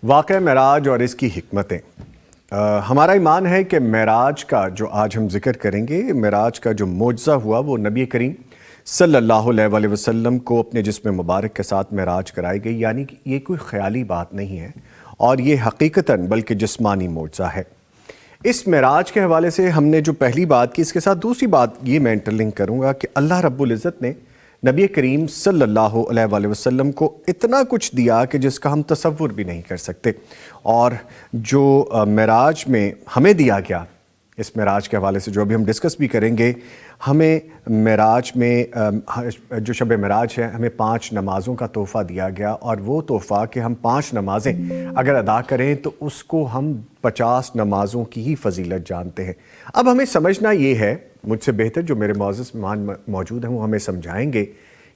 واقعہ معراج اور اس کی حکمتیں۔ ہمارا ایمان ہے کہ معراج کا جو آج ہم ذکر کریں گے، معراج کا جو معجزہ ہوا وہ نبی کریم صلی اللہ علیہ وآلہ وسلم کو اپنے جسم مبارک کے ساتھ معراج کرائی گئی، یعنی کہ یہ کوئی خیالی بات نہیں ہے اور یہ حقیقتاً بلکہ جسمانی معجزہ ہے۔ اس معراج کے حوالے سے ہم نے جو پہلی بات کی، اس کے ساتھ دوسری بات یہ میں انٹرلنک کروں گا کہ اللہ رب العزت نے نبی کریم صلی اللہ علیہ وآلہ وسلم کو اتنا کچھ دیا کہ جس کا ہم تصور بھی نہیں کر سکتے، اور جو معراج میں ہمیں دیا گیا، اس معراج کے حوالے سے جو ابھی ہم ڈسکس بھی کریں گے، ہمیں معراج میں جو شب معراج ہے ہمیں 5 نمازوں کا تحفہ دیا گیا، اور وہ تحفہ کہ ہم 5 نمازیں اگر ادا کریں تو اس کو ہم 50 نمازوں کی ہی فضیلت جانتے ہیں۔ اب ہمیں سمجھنا یہ ہے، مجھ سے بہتر جو میرے معزز مہمان موجود ہیں وہ ہمیں سمجھائیں گے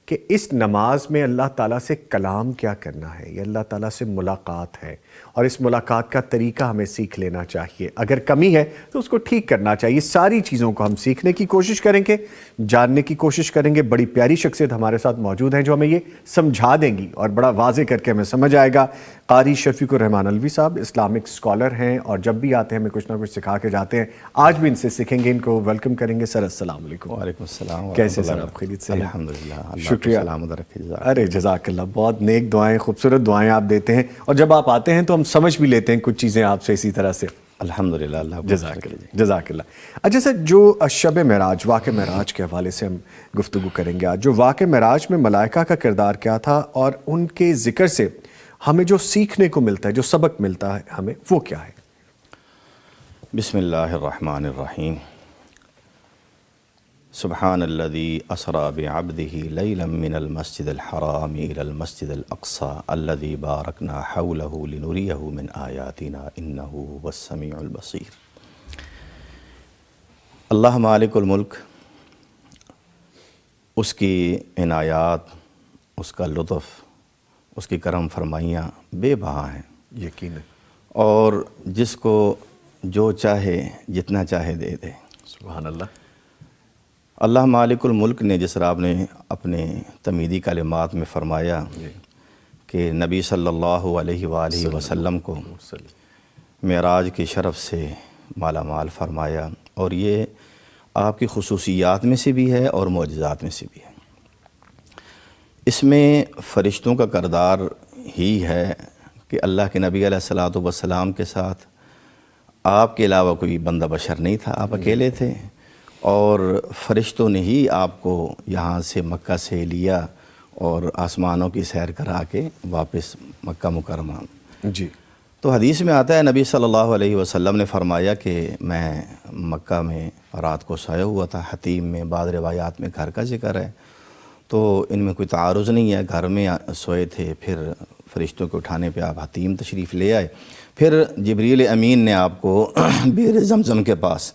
کہ اس نماز میں اللہ تعالیٰ سے کلام کیا کرنا ہے، یہ اللہ تعالیٰ سے ملاقات ہے، اور اس ملاقات کا طریقہ ہمیں سیکھ لینا چاہیے۔ اگر کمی ہے تو اس کو ٹھیک کرنا چاہیے۔ ساری چیزوں کو ہم سیکھنے کی کوشش کریں گے، جاننے کی کوشش کریں گے۔ بڑی پیاری شخصیت ہمارے ساتھ موجود ہیں جو ہمیں یہ سمجھا دیں گی اور بڑا واضح کر کے ہمیں سمجھ آئے گا۔ قاری شفیق الرحمان الوی صاحب اسلامک اسکالر ہیں اور جب بھی آتے ہیں ہمیں کچھ نہ کچھ سکھا کے جاتے ہیں۔ آج بھی ان سے سیکھیں گے، ان کو ویلکم کریں گے۔ سر السلام علیکم۔ وعلیکم السلام۔ کیسے سر آپ؟ خیریت سے؟ الحمدللہ، شکریہ۔ سلامت رکھے۔ ارے جزاک اللہ، بہت نیک دعائیں، خوبصورت دعائیں آپ دیتے ہیں، اور جب آپ آتے ہیں تو ہم سمجھ بھی لیتے ہیں کچھ چیزیں آپ سے اسی طرح سے۔ الحمدللہ، اللہ جزاک اللہ۔ اچھا سر، جو شب معراج، واقع معراج کے حوالے سے ہم گفتگو کریں گے آج۔ جو واقع معراج میں ملائکہ کا کردار کیا تھا اور ان کے ذکر سے ہمیں جو سیکھنے کو ملتا ہے، جو سبق ملتا ہے ہمیں، وہ کیا ہے؟ بسم اللہ الرحمن الرحیم۔ سبحان الذی اسری بعبدہ لیلا من المسجد الحرام الی المسجد الاقصی الذی بارکنا حولہ لنریہ من آیاتنا انہ هو السمیع البصیر۔ اللہ مالک الملک، اس کی عنایات، اس کا لطف، اس کی کرم فرمائیاں بے بہا ہیں یقیناً، اور جس کو جو چاہے جتنا چاہے دے دے۔ سبحان اللہ۔ اللہ مالک الملک نے، جس طرح آپ نے اپنے تمیدی کلمات میں فرمایا کہ نبی صلی اللہ علیہ وآلہ وسلم کو معراج کی شرف سے مالا مال فرمایا، اور یہ آپ کی خصوصیات میں سے بھی ہے اور معجزات میں سے بھی ہے۔ اس میں فرشتوں کا کردار ہی ہے کہ اللہ کے نبی علیہ الصلوۃ والسلام کے ساتھ آپ کے علاوہ کوئی بندہ بشر نہیں تھا، آپ اکیلے تھے، اور فرشتوں نے ہی آپ کو یہاں سے مکہ سے لیا اور آسمانوں کی سیر کرا کے واپس مکہ مکرمہ۔ جی، تو حدیث میں آتا ہے نبی صلی اللہ علیہ وسلم نے فرمایا کہ میں مکہ میں رات کو سویا ہوا تھا، حتیم میں، بعض روایات میں گھر کا ذکر ہے، تو ان میں کوئی تعارض نہیں ہے، گھر میں سوئے تھے، پھر فرشتوں کو اٹھانے پہ آپ حتیم تشریف لے آئے، پھر جبریل امین نے آپ کو بئر زمزم کے پاس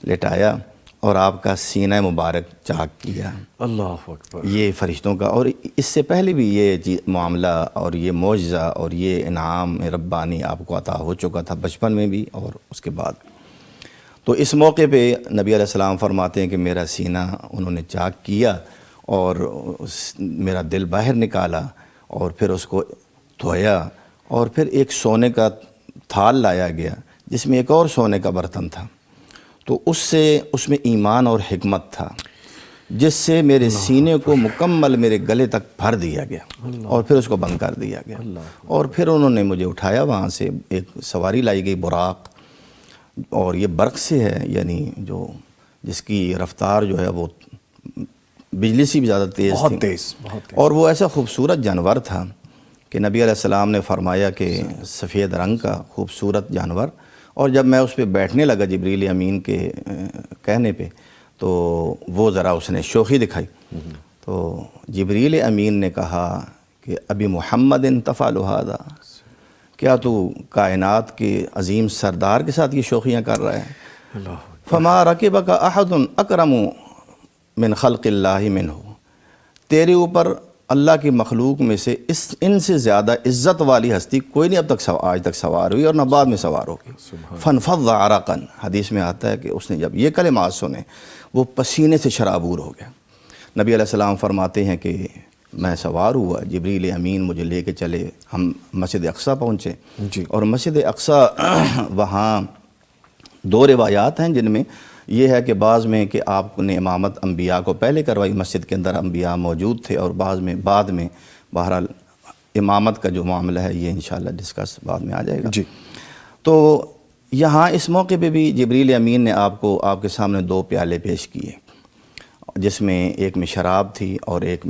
لٹایا اور آپ کا سینہ مبارک چاک کیا۔ اللہ اکبر۔ یہ فرشتوں کا، اور اس سے پہلے بھی یہ معاملہ اور یہ معجزہ اور یہ انعام ربانی آپ کو عطا ہو چکا تھا، بچپن میں بھی اور اس کے بعد۔ تو اس موقع پہ نبی علیہ السلام فرماتے ہیں کہ میرا سینہ انہوں نے چاک کیا اور میرا دل باہر نکالا، اور پھر اس کو دھویا، اور پھر ایک سونے کا تھال لایا گیا جس میں ایک اور سونے کا برتن تھا، تو اس میں ایمان اور حکمت تھا، جس سے میرے سینے کو مکمل میرے گلے تک بھر دیا گیا، اور پھر اس کو بند کر دیا گیا، اور پھر انہوں نے مجھے اٹھایا، وہاں سے ایک سواری لائی گئی براق، اور یہ برق سے ہے، یعنی جس کی رفتار جو ہے وہ بجلی سے بھی زیادہ تیز تھی، بہت تیز۔ اور وہ ایسا خوبصورت جانور تھا کہ نبی علیہ السلام نے فرمایا کہ سفید رنگ کا خوبصورت جانور، اور جب میں اس پہ بیٹھنے لگا جبریل امین کے کہنے پہ، تو وہ ذرا اس نے شوخی دکھائی، تو جبریل امین نے کہا کہ ابی محمد تفعل ھذا، کیا تو کائنات کے عظیم سردار کے ساتھ یہ شوخیاں کر رہا ہے؟ فما رکبک احد اکرم من خلق اللہ منہ، تیرے اوپر اللہ کی مخلوق میں سے ان سے زیادہ عزت والی ہستی کوئی نہیں اب تک آج تک سوار ہوئی، اور نہ بعد میں سوار ہوگی۔ فانفض عرقا، حدیث میں آتا ہے کہ اس نے جب یہ کلمات سنے وہ پسینے سے شرابور ہو گیا۔ نبی علیہ السلام فرماتے ہیں کہ میں سوار ہوا، جبریل امین مجھے لے کے چلے، ہم مسجد اقصیٰ پہنچے جی اور مسجد اقصیٰ وہاں دو روایات ہیں جن میں یہ ہے کہ بعض میں کہ آپ نے امامت انبیاء کو پہلے کروائی، مسجد کے اندر انبیاء موجود تھے، اور بعض میں بعد میں، بہرحال امامت کا جو معاملہ ہے یہ انشاءاللہ ڈسکس بعد میں آ جائے گا۔ جی تو یہاں اس موقع پہ بھی جبریل امین نے آپ کو آپ کے سامنے 2 پیالے پیش کیے، جس میں ایک میں شراب تھی اور ایک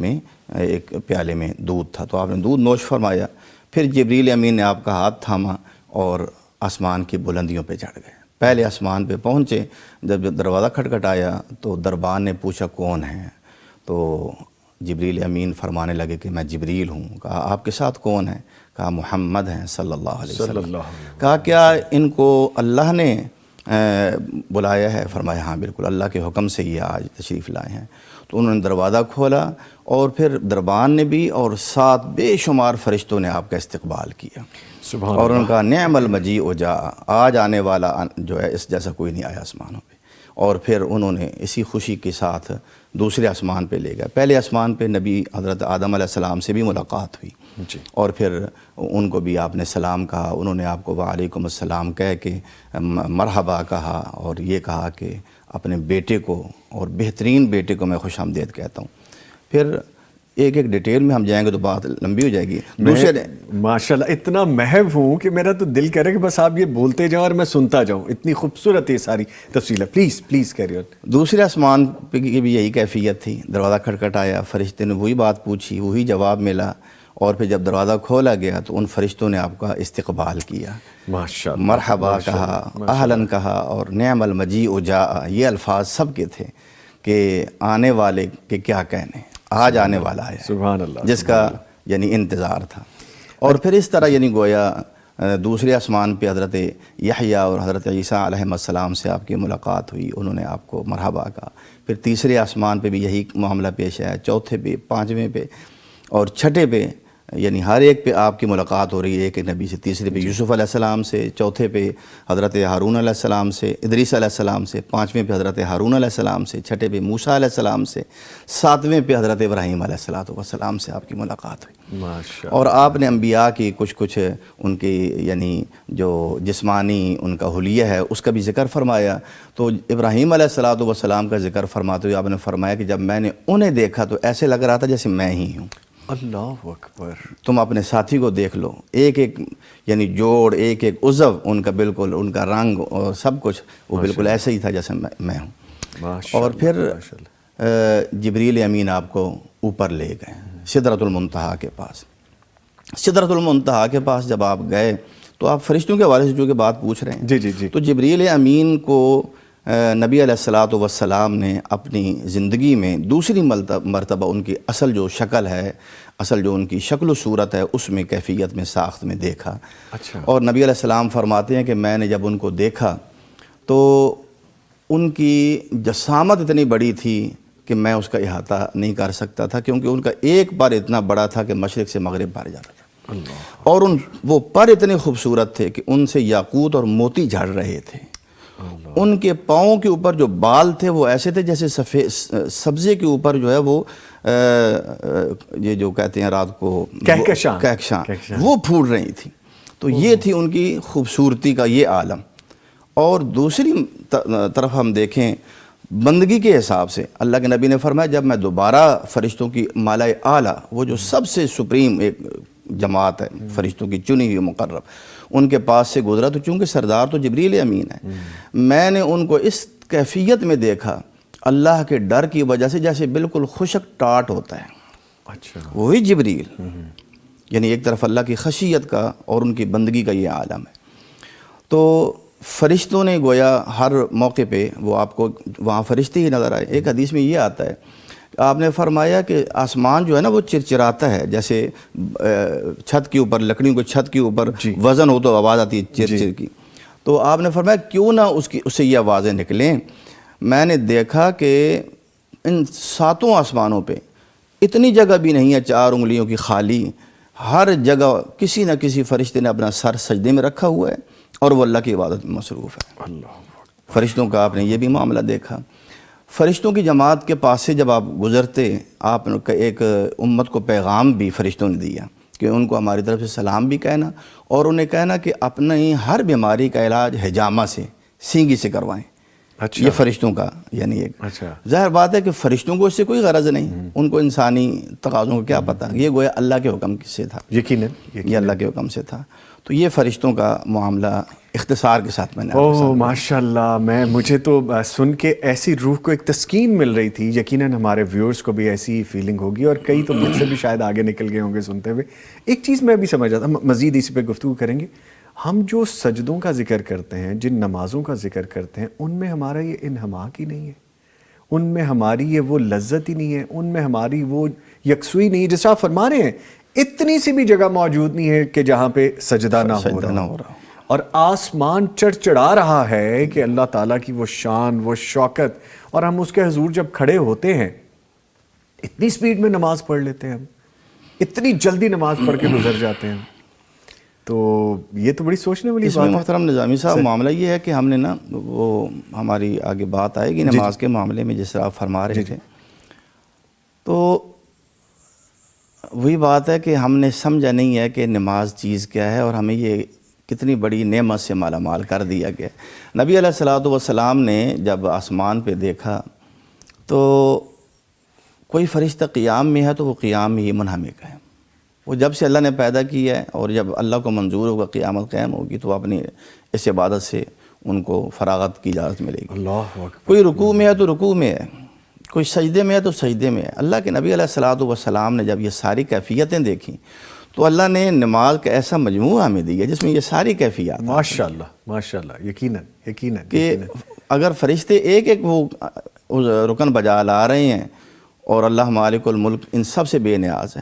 پیالے میں دودھ تھا، تو آپ نے دودھ نوش فرمایا، پھر جبریل امین نے آپ کا ہاتھ تھاما اور آسمان کی بلندیوں پہ چڑھ گئے۔ پہلے آسمان پہ پہنچے، جب دروازہ کھٹکھٹایا تو دربان نے پوچھا کون ہے، تو جبریل امین فرمانے لگے کہ میں جبریل ہوں۔ کہا آپ کے ساتھ کون ہے؟ کہا محمد ہیں صلی اللہ علیہ وسلم۔ کہا کیا ان کو اللہ نے بلایا ہے؟ فرمایا ہاں بالکل، اللہ کے حکم سے یہ آج تشریف لائے ہیں۔ تو انہوں نے دروازہ کھولا اور پھر دربان نے بھی اور 7 بے شمار فرشتوں نے آپ کا استقبال کیا، سبحان اور ان کا نعم المجیء جاء، آج آنے والا جو ہے اس جیسا کوئی نہیں آیا آسمانوں پہ۔ اور پھر انہوں نے اسی خوشی کے ساتھ دوسرے آسمان پہ لے گئے۔ پہلے آسمان پہ نبی حضرت آدم علیہ السلام سے بھی ملاقات ہوئی، جی اور پھر ان کو بھی آپ نے سلام کہا، انہوں نے آپ کو وعلیکم السلام کہہ کے مرحبا کہا، اور یہ کہا کہ اپنے بیٹے کو، اور بہترین بیٹے کو میں خوش آمدید کہتا ہوں۔ پھر ایک ڈیٹیل میں ہم جائیں گے تو بات لمبی ہو جائے گی۔ دوسرے ماشاءاللہ اتنا محو ہوں کہ میرا تو دل کرے کہ بس آپ یہ بولتے جاؤں اور میں سنتا جاؤں، اتنی خوبصورت ہے ساری تفصیلیں۔ Please carry on. دوسرے آسمان پہ کی بھی یہی کیفیت تھی، دروازہ کھٹکھٹایا، فرشتے نے وہی بات پوچھی، وہی جواب ملا، اور پھر جب دروازہ کھولا گیا تو ان فرشتوں نے آپ کا استقبال کیا، ماشاءاللہ مرحبا کہا، اہلاً کہا، اور نعم المجیء جاء، یہ الفاظ سب کے تھے کہ آنے والے کے کیا کہنے، آج آنے والا ہے، سبحان اللہ، جس کا یعنی انتظار تھا۔ اور پھر اس طرح یعنی گویا دوسرے آسمان پہ حضرت یحییٰ اور حضرت عیسیٰ علیہ السلام سے آپ کی ملاقات ہوئی، انہوں نے آپ کو مرحبا کہا۔ پھر تیسرے آسمان پہ بھی یہی معاملہ پیش آیا، چوتھے پہ، پانچویں پہ اور چھٹے پہ، یعنی ہر ایک پہ آپ کی ملاقات ہو رہی ہے ایک نبی سے۔ تیسرے پہ یوسف علیہ السلام سے، چوتھے پہ حضرت ہارون علیہ السلام سے، ادریس علیہ السلام سے، پانچویں پہ حضرت ہارون علیہ السلام سے، چھٹے پہ موسیٰ علیہ السلام سے، ساتویں پہ حضرت ابراہیم علیہ السلام سے آپ کی ملاقات ہوئی۔ ماشاءاللہ۔ اور آپ نے انبیاء کی کچھ ان کی یعنی جو جسمانی ان کا حلیہ ہے اس کا بھی ذکر فرمایا۔ تو ابراہیم علیہ السلام کا ذکر فرماتے ہوئے آپ نے فرمایا کہ جب میں نے انہیں دیکھا تو ایسے لگ رہا تھا جیسے میں ہی ہوں۔ اللہ اکبر۔ تم اپنے ساتھی کو دیکھ لو، ایک یعنی جوڑ، ایک عضو ان کا بالکل، ان کا رنگ اور سب کچھ وہ بالکل ایسے ہی تھا جیسے میں ہوں۔ اور پھر جبریل امین آپ کو اوپر لے گئے سدرۃ المنتہا کے پاس۔ سدرۃ المنتہا کے پاس جب آپ گئے تو آپ فرشتوں کے حوالے سے جو کہ بات پوچھ رہے ہیں، جی تو جبریل امین کو نبی علیہ السلام نے اپنی زندگی میں دوسری مرتبہ ان کی اصل جو شکل ہے، اصل جو ان کی شکل و صورت ہے اس میں، کیفیت میں، ساخت میں دیکھا۔ اچھا۔ اور نبی علیہ السلام فرماتے ہیں کہ میں نے جب ان کو دیکھا تو ان کی جسامت اتنی بڑی تھی کہ میں اس کا احاطہ نہیں کر سکتا تھا، کیونکہ ان کا ایک پر اتنا بڑا تھا کہ مشرق سے مغرب بھر جاتا تھا، اور وہ پر اتنے خوبصورت تھے کہ ان سے یاقوت اور موتی جھڑ رہے تھے۔ ان کے پاؤں کے اوپر جو بال تھے وہ ایسے تھے جیسے سبزے کے اوپر جو ہے وہ یہ جو کہتے ہیں رات کو کہکشاں وہ پھوٹ رہی تھی۔ تو یہ تھی ان کی خوبصورتی کا یہ عالم۔ اور دوسری طرف ہم دیکھیں بندگی کے حساب سے، اللہ کے نبی نے فرمایا جب میں دوبارہ فرشتوں کی مالائے اعلیٰ، وہ جو سب سے سپریم ایک جماعت ہے فرشتوں کی چنی ہوئی مقرب، ان کے پاس سے گزرا تو چونکہ سردار تو جبریل امین ہے، میں نے ان کو اس کیفیت میں دیکھا اللہ کے ڈر کی وجہ سے جیسے بالکل خشک ٹاٹ ہوتا ہے۔ اچھا۔ وہی جبریل، یعنی ایک طرف اللہ کی خشیت کا اور ان کی بندگی کا یہ عالم ہے۔ تو فرشتوں نے گویا ہر موقع پہ وہ آپ کو وہاں فرشتے ہی نظر آئے۔ ایک حدیث میں یہ آتا ہے، آپ نے فرمایا کہ آسمان جو ہے نا وہ چرچراتا ہے، جیسے چھت کے اوپر لکڑیوں کو چھت کے اوپر وزن ہو تو آواز آتی ہے چرچر کی۔ تو آپ نے فرمایا کیوں نہ اس سے یہ آوازیں نکلیں۔ میں نے دیکھا کہ ان 7 آسمانوں پہ اتنی جگہ بھی نہیں ہے 4 انگلیوں کی خالی، ہر جگہ کسی نہ کسی فرشتے نے اپنا سر سجدے میں رکھا ہوا ہے اور وہ اللہ کی عبادت میں مصروف ہے۔ فرشتوں کا آپ نے یہ بھی معاملہ دیکھا۔ فرشتوں کی جماعت کے پاس سے جب آپ گزرتے، آپ نے ایک امت کو پیغام بھی فرشتوں نے دیا کہ ان کو ہماری طرف سے سلام بھی کہنا، اور انہیں کہنا کہ اپنی ہر بیماری کا علاج حجامہ سے، سینگی سے کروائیں۔ اچھا، یہ فرشتوں کا یعنی ایک اچھا، ظاہر بات ہے کہ فرشتوں کو اس سے کوئی غرض نہیں، ان کو انسانی تقاضوں کو کیا پتہ، یہ گویا اللہ کے حکم سے تھا، یقیناً یہ اللہ کے حکم سے تھا۔ تو یہ فرشتوں کا معاملہ اختصار کے ساتھ میں نے آپ کو اوہ ماشاء اللہ، مجھے تو سن کے ایسی روح کو ایک تسکین مل رہی تھی، یقیناً ہمارے ویورز کو بھی ایسی فیلنگ ہوگی، اور کئی تو مجھ سے بھی شاید آگے نکل گئے ہوں گے سنتے ہوئے۔ ایک چیز میں بھی سمجھ رہا تھا، مزید اسی پہ گفتگو کریں گے۔ ہم جو سجدوں کا ذکر کرتے ہیں، جن نمازوں کا ذکر کرتے ہیں، ان میں ہمارا یہ انہماک ہی نہیں ہے، ان میں ہماری یہ وہ لذت ہی نہیں ہے، ان میں ہماری وہ یکسوئی نہیں ہے، جیسا آپ فرما رہے ہیں اتنی سی بھی جگہ موجود نہیں ہے کہ جہاں پہ سجدہ نہ ہو رہا ہو، اور آسمان چڑچڑا رہا ہے کہ اللہ تعالیٰ کی وہ شان، وہ شوکت، اور ہم اس کے حضور جب کھڑے ہوتے ہیں اتنی سپیڈ میں نماز پڑھ لیتے ہیں، ہم اتنی جلدی نماز پڑھ کے گزر جاتے ہیں۔ تو یہ تو بڑی سوچنے والی اس بات میں ہے۔ محترم نظامی صاحب معاملہ یہ ہے کہ ہم نے نا، وہ ہماری آگے بات آئے گی نماز کے معاملے میں، جس طرح آپ فرما رہے تھے، تو وہی بات ہے کہ ہم نے سمجھا نہیں ہے کہ نماز چیز کیا ہے، اور ہمیں یہ کتنی بڑی نعمت سے مالا مال کر دیا گیا۔ نبی علیہ الصلوۃ والسلام نے جب آسمان پہ دیکھا تو کوئی فرشتہ قیام میں ہے تو وہ قیام میں ہی منہمک ہے۔ وہ جب سے اللہ نے پیدا کیا ہے، اور جب اللہ کو منظور ہوگا قیامت قائم ہوگی تو اپنی اس عبادت سے ان کو فراغت کی اجازت ملے گی۔ اللہ اکبر۔ کوئی رکوع میں ہے تو رکوع میں ہے، کوئی سجدے میں ہے تو سجدے میں ہے۔ اللہ کے نبی علیہ الصلوۃ والسلام نے جب یہ ساری کیفیتیں دیکھیں تو اللہ نے نماز کا ایسا مجموعہ ہمیں دیا جس میں یہ ساری کیفیات ہیں، ماشاءاللہ ماشاءاللہ، یقیناً یقیناً کہ اگر فرشتے ایک ایک وہ رکن بجا لا رہے ہیں، اور اللہ مالک الملک ان سب سے بے نیاز ہے،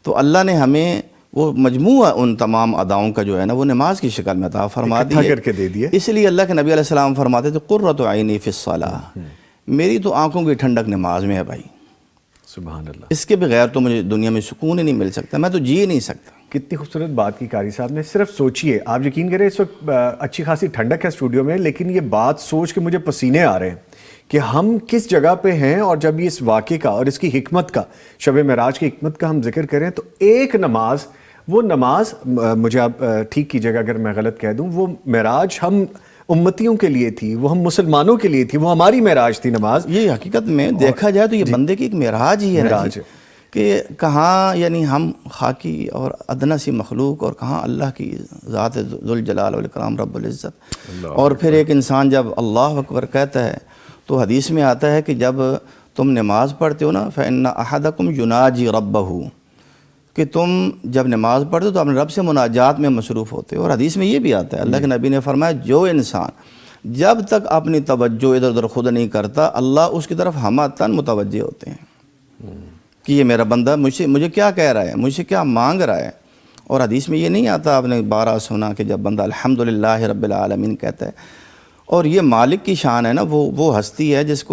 تو اللہ نے ہمیں وہ مجموعہ ان تمام اداؤں کا جو ہے نا وہ نماز کی شکل میں عطا فرما دی اکٹھا کر کے دے دیا۔ اس لیے اللہ کے نبی علیہ السلام فرماتے تھے قرۃ عینی فی الصلاۃ، میری تو آنکھوں کی ٹھنڈک نماز میں ہے بھائی، سبحان اللہ۔ اس کے بغیر تو مجھے دنیا میں سکون ہی نہیں مل سکتا، میں تو جی نہیں سکتا۔ کتنی خوبصورت بات کی قاری صاحب نے۔ صرف سوچئے، آپ یقین کریں اس وقت اچھی خاصی ٹھنڈک ہے اسٹوڈیو میں، لیکن یہ بات سوچ کے مجھے پسینے آ رہے ہیں کہ ہم کس جگہ پہ ہیں، اور جب یہ اس واقعے کا اور اس کی حکمت کا، شب معراج کی حکمت کا ہم ذکر کریں تو ایک نماز، وہ نماز، مجھے آپ ٹھیک کیجیے گا اگر میں غلط کہہ دوں، وہ معراج ہم امتیوں کے لیے تھی، وہ ہم مسلمانوں کے لیے تھی، وہ ہماری معراج تھی نماز۔ یہ حقیقت میں دیکھا جائے تو یہ بندے کی ایک معراج ہی ہے نا جی، کہ کہاں یعنی ہم خاکی اور ادنا سی مخلوق، اور کہاں اللہ کی ذات ذوالجلال والاکرام رب العزت۔ اور پھر ایک انسان جب اللہ اکبر کہتا ہے تو حدیث میں آتا ہے کہ جب تم نماز پڑھتے ہو نا فإن أحدكم يناجي ربه، کہ تم جب نماز پڑھتے ہو تو اپنے رب سے مناجات میں مصروف ہوتے ہو۔ اور حدیث میں یہ بھی آتا ہے، اللہ کے نبی نے فرمایا جو انسان جب تک اپنی توجہ ادھر ادھر خود نہیں کرتا، اللہ اس کی طرف ہمہ متوجہ ہوتے ہیں کہ یہ میرا بندہ مجھے کیا کہہ رہا ہے، مجھ سے کیا مانگ رہا ہے۔ اور حدیث میں یہ نہیں آتا، آپ نے بارہ سنا کہ جب بندہ الحمدللہ رب العالمین کہتا ہے، اور یہ مالک کی شان ہے نا، وہ ہستی ہے جس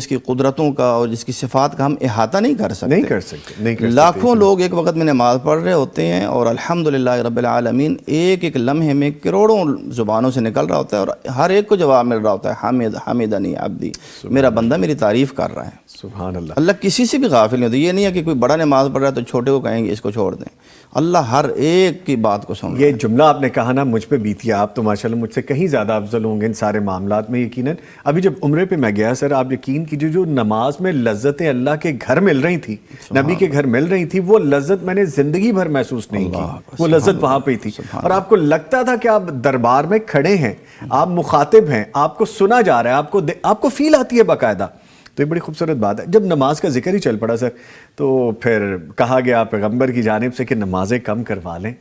کی قدرتوں کا اور جس کی صفات کا ہم احاطہ نہیں کر سکتے۔ لاکھوں لوگ ایک وقت میں نماز پڑھ رہے ہوتے ہیں، اور الحمدللہ رب العالمین ایک ایک لمحے میں کروڑوں زبانوں سے نکل رہا ہوتا ہے، اور ہر ایک کو جواب مل رہا ہوتا ہے حمدنی عبدی، میرا بندہ میری تعریف کر رہا ہے۔ سبحان اللہ۔ اللہ کسی سے بھی غافل نہیں ہوتا، یہ نہیں ہے کہ کوئی بڑا نماز پڑھ رہا ہے تو چھوٹے کو کہیں گے اس کو چھوڑ دیں، اللہ ہر ایک کی بات کو سن رہا ہے۔ یہ جملہ آپ نے کہا نا مجھ پہ بیتی ہے، آپ تو ماشاءاللہ مجھ سے کہیں زیادہ افضل ہوں گے ان سارے معاملات میں یقیناً۔ ابھی جب عمرے پہ میں گیا سر، آپ یقین کیجیے جو نماز میں لذتیں اللہ کے گھر مل رہی تھی، نبی کے گھر مل رہی تھی، وہ لذت میں نے زندگی بھر محسوس نہیں کی، وہ لذت وہاں پہ تھی، اور آپ کو لگتا تھا کہ آپ دربار میں کھڑے ہیں، آپ مخاطب ہیں، آپ کو سنا جا رہا ہے، آپ کو فیل آتی ہے باقاعدہ۔ تو یہ بڑی خوبصورت بات ہے۔ جب نماز کا ذکر ہی چل پڑا سر، تو پھر کہا گیا پیغمبر کی جانب سے کہ نمازیں کم کروا لیں،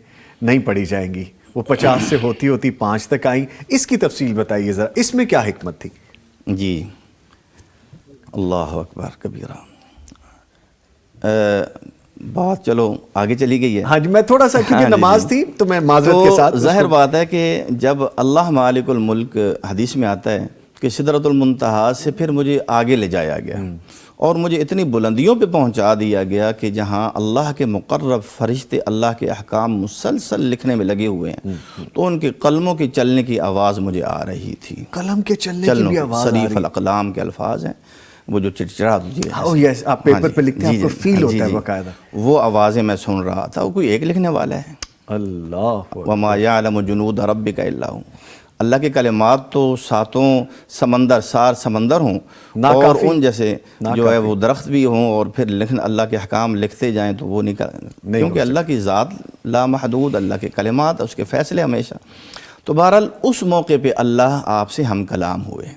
نہیں پڑھی جائیں گی، وہ 50 سے ہوتی 5 تک آئیں۔ اس کی تفصیل بتائیے ذرا، اس میں کیا حکمت تھی؟ جی اللہ اکبر کبیرہ۔ بات چلو آگے چلی گئی ہے۔ ہاں جی، میں تھوڑا سا کیونکہ نماز تھی تو میں معذرت کے ساتھ، ظاہر بات ہے کہ جب اللہ مالک الملک، حدیث میں آتا ہے کہ سدرۃ المنتہا سے پھر مجھے آگے لے جایا گیا، اور مجھے اتنی بلندیوں پہ پہنچا دیا گیا کہ جہاں اللہ کے مقرب فرشتے اللہ کے احکام مسلسل لکھنے میں لگے ہوئے ہیں، تو ان کے قلموں کے چلنے کی آواز مجھے آ رہی تھی. قلم کے چلنے کی بھی آواز آ صریف رہی الاقلام کے الفاظ ہیں، وہ جو چڑچڑا یس آپ پیپر پہ لکھتے ہیں، آپ کو فیل ہوتا ہے باقاعدہ. وہ آوازیں میں سن رہا تھا. وہ کوئی ایک لکھنے والا ہے. اللہ وَمَا يَعْلَمُ جُنُودَ رَبِّكَ إِلَّا هُوَ. اللہ کے کلمات تو ساتوں سمندر سار سمندر ہوں اور ان جیسے جو ہے وہ درخت بھی ہوں، اور پھر اللہ کے احکام لکھتے جائیں تو وہ نہیں کیونکہ اللہ کی ذات لا محدود، اللہ کے کلمات، اس کے فیصلے ہمیشہ. تو بہرحال اس موقع پہ اللہ آپ سے ہم کلام ہوئے.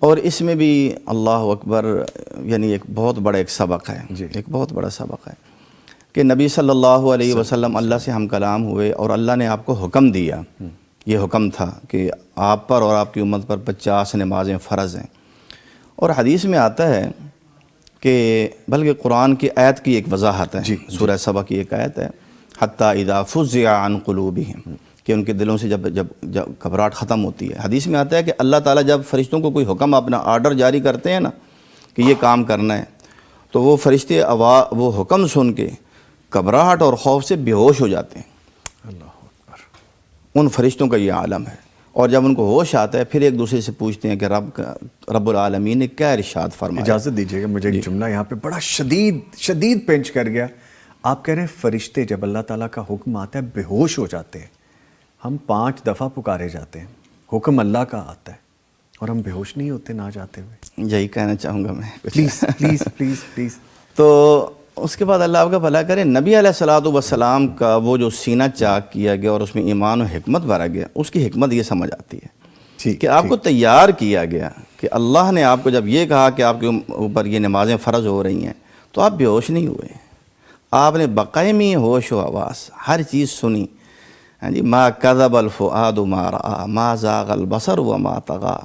اور اس میں بھی اللہ اکبر، یعنی ایک بہت بڑا ایک سبق ہے، ایک بہت بڑا سبق ہے کہ نبی صلی اللہ علیہ وسلم اللہ سے ہم کلام ہوئے، اور اللہ نے آپ کو حکم دیا. یہ حکم تھا کہ آپ پر اور آپ کی امت پر 50 نمازیں فرض ہیں. اور حدیث میں آتا ہے کہ بلکہ قرآن کی آیت کی ایک وضاحت ہے، سورہ سبا کی ایک آیت ہے، حتیٰ اذا فزع عن قلوبہم، کہ ان کے دلوں سے جب گھبراہٹ ختم ہوتی ہے. حدیث میں آتا ہے کہ اللہ تعالیٰ جب فرشتوں کو کوئی حکم، اپنا آرڈر جاری کرتے ہیں نا کہ یہ کام کرنا ہے، تو وہ فرشتے وہ حکم سن کے گھبراہٹ اور خوف سے بے ہوش ہو جاتے ہیں. ان فرشتوں کا یہ عالم ہے. اور جب ان کو ہوش آتا ہے، پھر ایک دوسرے سے پوچھتے ہیں کہ رب العالمین نے کیا ارشاد فرمایا. اجازت دیجیے گا، مجھے ایک جملہ یہاں پہ بڑا شدید پینچ کر گیا. آپ کہہ رہے ہیں فرشتے جب اللہ تعالیٰ کا حکم آتا ہے بے ہوش ہو جاتے ہیں. ہم 5 دفعہ پکارے جاتے ہیں، حکم اللہ کا آتا ہے اور ہم بے ہوش نہیں ہوتے نہ جاتے ہوئے. یہی کہنا چاہوں گا میں. Please please please please. تو اس کے بعد اللہ آپ کا بھلا کرے، نبی علیہ الصلوۃ والسلام کا وہ جو سینہ چاک کیا گیا اور اس میں ایمان و حکمت بھرا گیا، اس کی حکمت یہ سمجھ آتی ہے کہ آپ کو تیار کیا گیا کہ اللہ نے آپ کو جب یہ کہا کہ آپ کے اوپر یہ نمازیں فرض ہو رہی ہیں تو آپ بے ہوش نہیں ہوئے. آپ نے بقائمی ہوش و حواس ہر چیز سنی. ہاں جی، ما کذب الفؤاد ما رأى ما زاغ البصر وما طغى.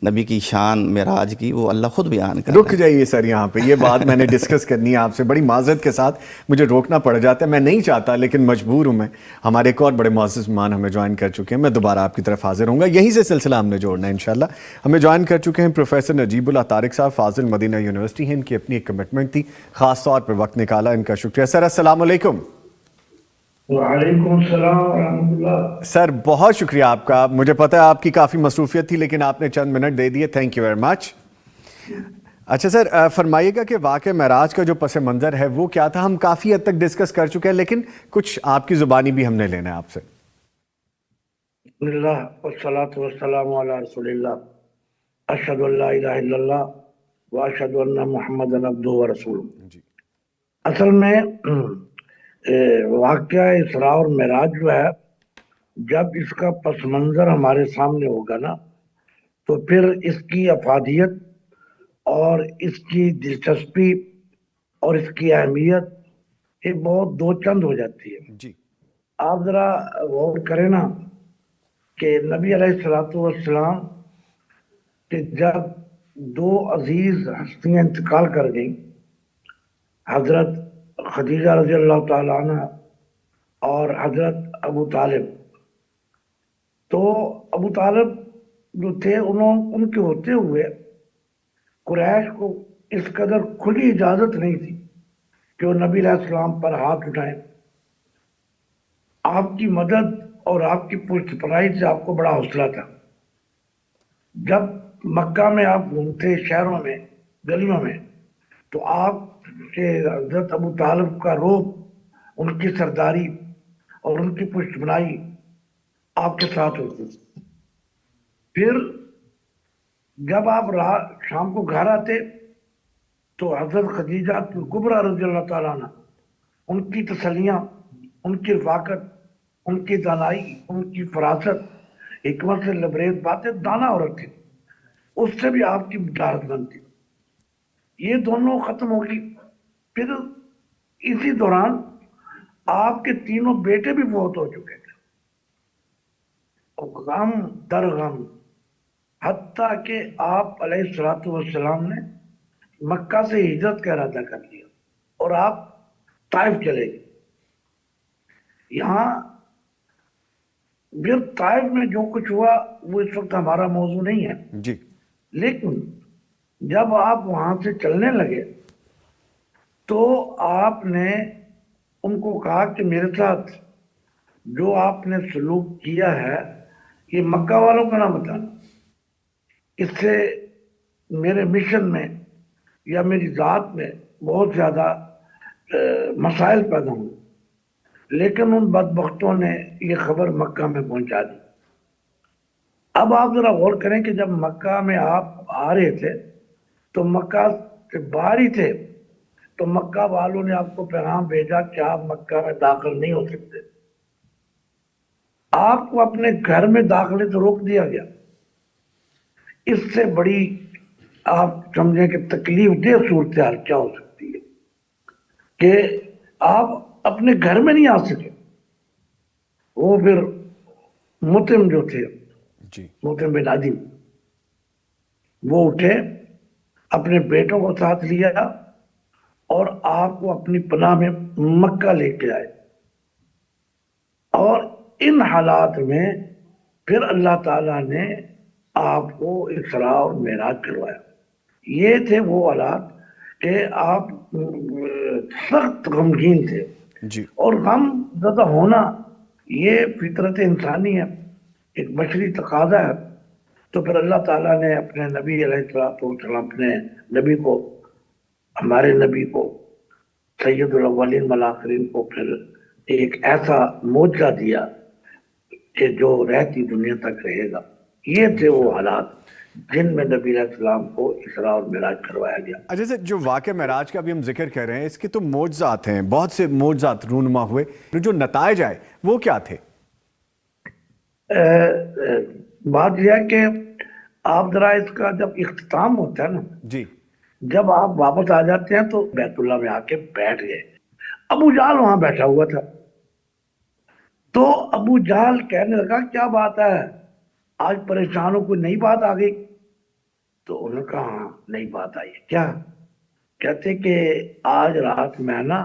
نبی کی شان معراج کی وہ اللہ خود بیان کر رہے ہیں. رک جائیے سر، یہاں پہ یہ بات میں نے ڈسکس کرنی ہے آپ سے. بڑی معذرت کے ساتھ مجھے روکنا پڑ جاتا ہے، میں نہیں چاہتا لیکن مجبور ہوں میں. ہمارے ایک اور بڑے معزز مہمان ہمیں جوائن کر چکے ہیں. میں دوبارہ آپ کی طرف حاضر ہوں گا، یہیں سے سلسلہ ہم نے جوڑنا ہے انشاءاللہ. ہمیں جوائن کر چکے ہیں پروفیسر نجیب اللہ طارق صاحب، فاضل مدینہ یونیورسٹی ہے. ان کی اپنی ایک کمٹمنٹ تھی، خاص طور پہ وقت نکالا، ان کا شکریہ. سر السلام علیکم. وعلیکم السلام ورحمۃ اللہ. سر بہت شکریہ آپ کا. مجھے پتہ ہے آپ کی کافی مصروفیت تھی لیکن آپ نے چند منٹ دے دیے. Thank you very much. اچھا سر، فرمائیے گا کہ واقعہ معراج کا جو پس منظر ہے وہ کیا تھا؟ ہم کافی حد تک ڈسکس کر چکے ہیں لیکن کچھ آپ کی زبانی بھی ہم نے لینا ہے آپ سے. بسم اللہ والصلاة والسلام علی رسول اللہ. اشہد ان لا الہ الا اللہ واشہد ان محمدا عبدہ ورسولہ. اصل میں واقعہ اسراء اور معراج جو ہے، جب اس کا پس منظر ہمارے سامنے ہوگا نا تو پھر اس کی افادیت اور اس کی دلچسپی اور اس کی اہمیت ایک بہت دو چند ہو جاتی ہے. جی آپ ذرا غور کریں نا کہ نبی علیہ الصلوۃ والسلام کہ جب 2 عزیز ہستیاں انتقال کر گئیں، حضرت خدیجہ رضی اللہ تعالیٰ عنہ اور حضرت ابو طالب، تو ابو طالب جو تھے ان کے ہوتے ہوئے قریش کو اس قدر کھلی اجازت نہیں تھی کہ وہ نبی علیہ السلام پر ہاتھ اٹھائیں. آپ کی مدد اور آپ کی پشت پناہی سے آپ کو بڑا حوصلہ تھا. جب مکہ میں آپ گھومتے، شہروں میں، گلیوں میں، تو آپ کے حضرت ابو طالب کا روب، ان کی سرداری اور ان کی پشت پناہی آپ کے ساتھ ہوتی. پھر جب آپ شام کو گھر آتے تو حضرت خدیجہ کبریٰ رضی اللہ تعالیٰ عنہ، ان کی تسلیاں، ان کی رفاقت، ان کی دانائی، ان کی فراست، حکمت سے لبریز باتیں، دانا عورت تھی، اس سے بھی آپ کی مداحت بنتی. یہ دونوں ختم ہوگی. پھر اسی دوران آپ کے 3 بیٹے بھی فوت ہو چکے تھے، غم در غم، حتیٰ کہ آپ علیہ الصلوۃ والسلام نے مکہ سے ہجرت کا ارادہ کر لیا اور آپ طائف چلے گئے. یہاں پھر طائف میں جو کچھ ہوا وہ اس وقت ہمارا موضوع نہیں ہے. جی لیکن جب آپ وہاں سے چلنے لگے تو آپ نے ان کو کہا کہ میرے ساتھ جو آپ نے سلوک کیا ہے یہ مکہ والوں کا نہ بتانا، اس سے میرے مشن میں یا میری ذات میں بہت زیادہ مسائل پیدا ہوں، لیکن ان بدبختوں نے یہ خبر مکہ میں پہنچا دی۔ اب آپ ذرا غور کریں کہ جب مکہ میں آپ آ رہے تھے تو مکہ سے باہر ہی تھے، تو مکہ والوں نے آپ کو پیغام بھیجا کہ آپ مکہ میں داخل نہیں ہو سکتے، آپ کو اپنے گھر میں داخلے سے روک دیا گیا۔ اس سے بڑی آپ سمجھیں کہ تکلیف دہ صورتحال کیا ہو سکتی ہے کہ آپ اپنے گھر میں نہیں آ سکے۔ وہ پھر مطعم جو تھے، جی مطعم بن عدی، وہ اٹھے، اپنے بیٹوں کو ساتھ لیا اور آپ کو اپنی پناہ میں مکہ لے کے آئے۔ اور ان حالات میں پھر اللہ تعالیٰ نے آپ کو اسراء اور معراج کروایا۔ یہ تھے وہ حالات کہ آپ سخت غمگین تھے، جی اور غم زدہ ہونا یہ فطرت انسانی ہے، ایک بشری تقاضا ہے۔ تو پھر اللہ تعالیٰ نے اپنے نبی علیہ الصلوۃ والسلام، اپنے نبی کو، ہمارے نبی کو، سید الاولین والآخرین کو پھر ایک ایسا معجزہ دیا کہ جو رہتی دنیا تک رہے گا۔ یہ تھے وہ حالات جن میں نبی علیہ السلام کو اسراء اور معراج کروایا گیا۔ اچھا سر، جو واقعہ معراج کا بھی ہم ذکر کر رہے ہیں، اس کے تو معجزات ہیں، بہت سے معجزات رونما ہوئے، جو نتائج آئے وہ کیا تھے؟ بات یہ ہے کہ آپ ذرا اس کا جب اختتام ہوتا ہے نا، جی جب آپ واپس آ جاتے ہیں تو بیت اللہ میں آ کے بیٹھ گئے، ابو جہل وہاں بیٹھا ہوا تھا۔ تو ابو جہل کہنے لگا کیا بات ہے، آج پریشان ہو، کوئی نئی بات آ گئی؟ تو انہوں نے کہا ہاں نئی بات آئی ہے۔ کیا؟ کہتے کہ آج رات میں نا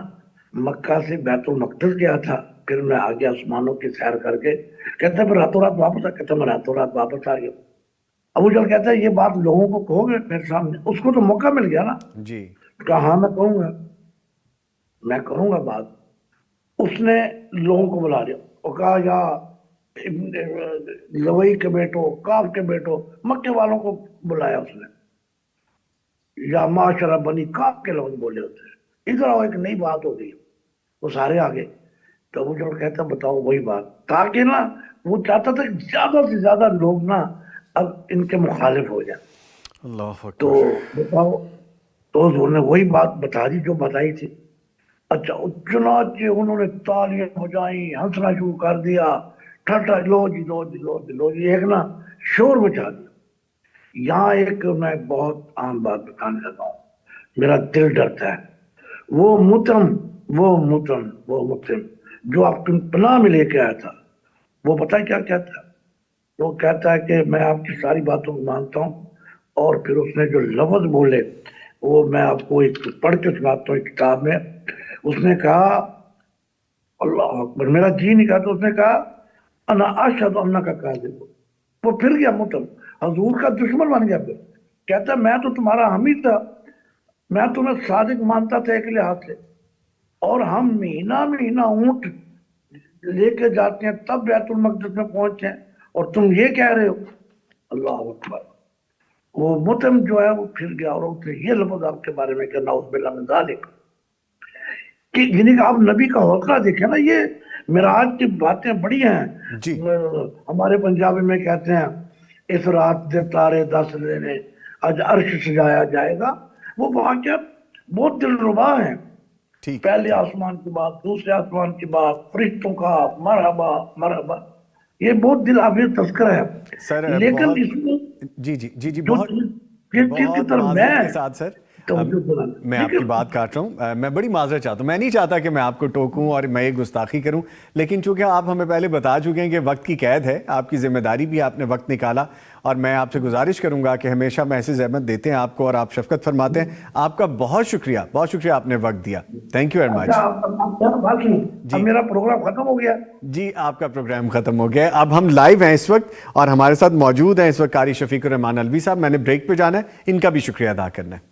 مکہ سے بیت المقدس گیا تھا، پھر میں آ گیا آسمانوں کی سیر کر کے۔ کہتے پھر راتوں رات واپس آ، کہتے میں راتوں رات واپس آ گیا۔ ابو جہل کہتا ہے یہ بات لوگوں کو کہو گے میرے سامنے؟ اس کو تو موقع مل گیا نا۔ جی کہا ہاں میں کہوں گا، میں کروں گا بات۔ اس نے لوگوں کو بلا لیا اور کہا یا لوئی کے بیٹو، کاف کے بیٹو، مکے والوں کو بلایا اس نے، یا معاشرہ بنی کاف کے لوگ بولے ہوتے ہیں، ادھر آؤ ایک نئی بات ہو گئی۔ وہ سارے آگے، تو وہ جو کہتا بتاؤ وہی بات، تاکہ نا وہ چاہتا تھا کہ زیادہ سے زیادہ لوگ نا اب ان کے مخالف ہو جائیں۔ اللہ تو اکبر۔ بتاؤ، تو حضور نے وہی بات بتا دی جو بتائی تھی۔ اچھا، چنانچہ انہوں نے تالیاں بجائیں، ہنسنا شروع کر دیا، ٹھٹا، لو جی لو جی لو جی لو جی، ایک نا شور مچا دیا۔ یہاں ایک میں بہت عام بات بتانے لگا ہوں، میرا دل ڈرتا ہے۔ وہ مطعم جو آپ کی پناہ میں لے کے آیا تھا، وہ پتہ ہے کیا کہتا ہے؟ وہ کہتا ہے کہ میں آپ کی ساری باتوں کو مانتا ہوں، اور پھر اس نے جو لفظ بولے وہ میں آپ کو ایک پڑھ کے سناتا ہوں ایک کتاب میں۔ اس نے کہا اللہ اکبر، میرا جی نہیں کہا، تو اس نے کہا انا اشہد انک کاذب۔ وہ پھر گیا مطلب حضور کا دشمن بن گیا۔ پھر کہتا ہے میں تو تمہارا حامی تھا، میں تمہیں صادق مانتا تھا ایک لحاظ سے، اور ہم مہینہ مہینہ اونٹ لے کے جاتے ہیں تب بیت المقدس میں پہنچے ہیں، اور تم یہ کہہ رہے ہو۔ اللہ اکبر۔ وہ مطعم جو ہے وہ پھر گیا اور اس نے یہ لفظ آپ کے بارے میں کہ نعوذ باللہ من ذالک، کہ یعنی کہ آپ نبی کا حوصلہ دیکھیں نا۔ یہ معراج کی باتیں بڑی ہیں۔ جی ہمارے پنجابی میں کہتے ہیں اس رات دے تارے دس دینے، آج عرش سجایا جائے گا۔ وہ واقعہ بہت دلربا ہیں۔ ٹھیک پہلے آسمان کی بات، دوسرے آسمان کی بات، فرشتوں کا مرحبا مرحبا، یہ بہت دل آویز تذکرہ ہے۔ سر، لیکن بہت اس میں جی جو بہت جس چیز کی بہت طرف میں معذرت کے ساتھ سر، توجہ دلانا. میں آپ کی بات کاٹ رہا ہوں. میں بڑی معذرت چاہتا ہوں. میں نہیں چاہتا کہ میں آپ کو ٹوکوں اور میں یہ گستاخی کروں, لیکن چونکہ آپ ہمیں پہلے بتا چکے ہیں کہ وقت کی قید ہے, آپ کی ذمہ داری بھی آپ نے وقت نکالا, اور میں آپ سے گزارش کروں گا کہ ہمیشہ میسج زحمت دیتے ہیں آپ کو اور آپ شفقت فرماتے ہیں. آپ کا بہت شکریہ آپ نے وقت دیا. Thank you very much. اب میرا پروگرام ختم ہو گیا. جی آپ کا پروگرام ختم ہو گیا. اب ہم لائیو ہیں اس وقت, اور ہمارے ساتھ موجود ہیں اس وقت قاری شفیق الرحمان الوی صاحب. میں نے بریک پہ جانا ہے, ان کا بھی شکریہ ادا کرنا ہے.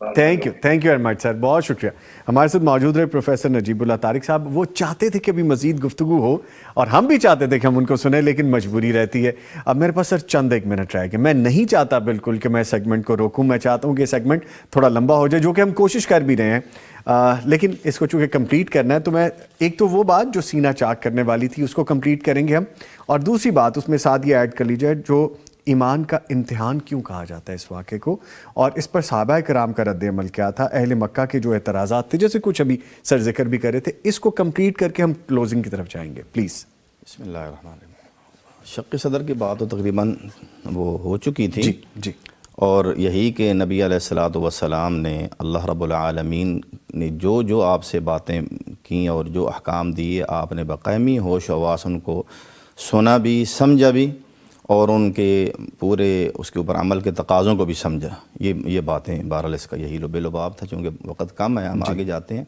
تھینک یو ویری مچ سر, بہت شکریہ. ہمارے ساتھ موجود رہے پروفیسر نجیب اللہ طارق صاحب. وہ چاہتے تھے کہ ابھی مزید گفتگو ہو, اور ہم بھی چاہتے تھے کہ ہم ان کو سنیں, لیکن مجبوری رہتی ہے. اب میرے پاس سر چند ایک منٹ رہ گئے. میں نہیں چاہتا بالکل کہ میں سیگمنٹ کو روکوں. میں چاہتا ہوں کہ سیگمنٹ تھوڑا لمبا ہو جائے, جو کہ ہم کوشش کر بھی رہے ہیں, لیکن اس کو چونکہ کمپلیٹ کرنا ہے تو میں ایک تو وہ بات جو سینہ چاک کرنے والی تھی اس کو کمپلیٹ کریں گے ہم, اور دوسری بات اس میں ساتھ یہ ایڈ کر لیجیے جو ایمان کا امتحان کیوں کہا جاتا ہے اس واقعے کو, اور اس پر صحابہ کرام کا رد عمل کیا تھا, اہل مکہ کے جو اعتراضات تھے جیسے کچھ ابھی سر ذکر بھی کر رہے تھے. اس کو کمپلیٹ کر کے ہم کلوزنگ کی طرف جائیں گے پلیز. بسم اللہ الرحمن الرحیم. شق صدر کی بات تو تقریباً وہ ہو چکی تھی. جی اور یہی کہ نبی علیہ الصلاۃ والسلام نے اللہ رب العالمین نے جو آپ سے باتیں کیں اور جو احکام دیے, آپ نے بقیمی ہوش و حواس ان کو سنا بھی, سمجھا بھی, اور ان کے پورے اس کے اوپر عمل کے تقاضوں کو بھی سمجھا. یہ باتیں بہرحال اس کا یہی لب لباب تھا. چونکہ وقت کم ہے, ہم آگے جاتے ہیں.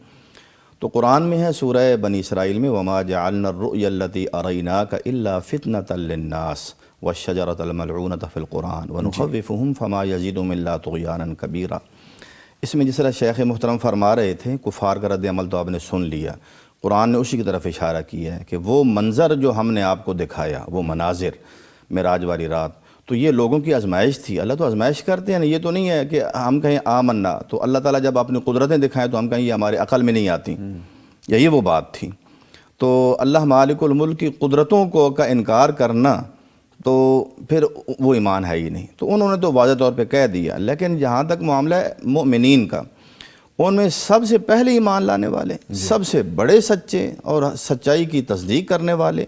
تو قرآن میں ہے سورہ بنی اسرائیل میں, وما جعلنا الرؤیا التي اریناک الا فتنة للناس والشجرة الملعونة في القرآن ونخوفهم فما يزيدهم الا طغيانا كبيرا. اس میں جس طرح شیخ محترم فرما رہے تھے, کفار کا رد عمل تو آپ نے سن لیا. قرآن نے اسی کی طرف اشارہ کیا ہے کہ وہ منظر جو ہم نے آپ کو دکھایا, وہ مناظر معراج والی رات, تو یہ لوگوں کی آزمائش تھی. اللہ تو آزمائش کرتے ہیں, یہ تو نہیں ہے کہ ہم کہیں آمنا, تو اللہ تعالیٰ جب اپنی قدرتیں دکھائیں تو ہم کہیں یہ ہمارے عقل میں نہیں آتی, یہی وہ بات تھی. تو اللہ مالک الملک کی قدرتوں کا انکار کرنا تو پھر وہ ایمان ہے ہی نہیں. تو انہوں نے تو واضح طور پہ کہہ دیا. لیکن جہاں تک معاملہ ہے مومنین کا, ان میں سب سے پہلے ایمان لانے والے, سب سے بڑے سچے اور سچائی کی تصدیق کرنے والے,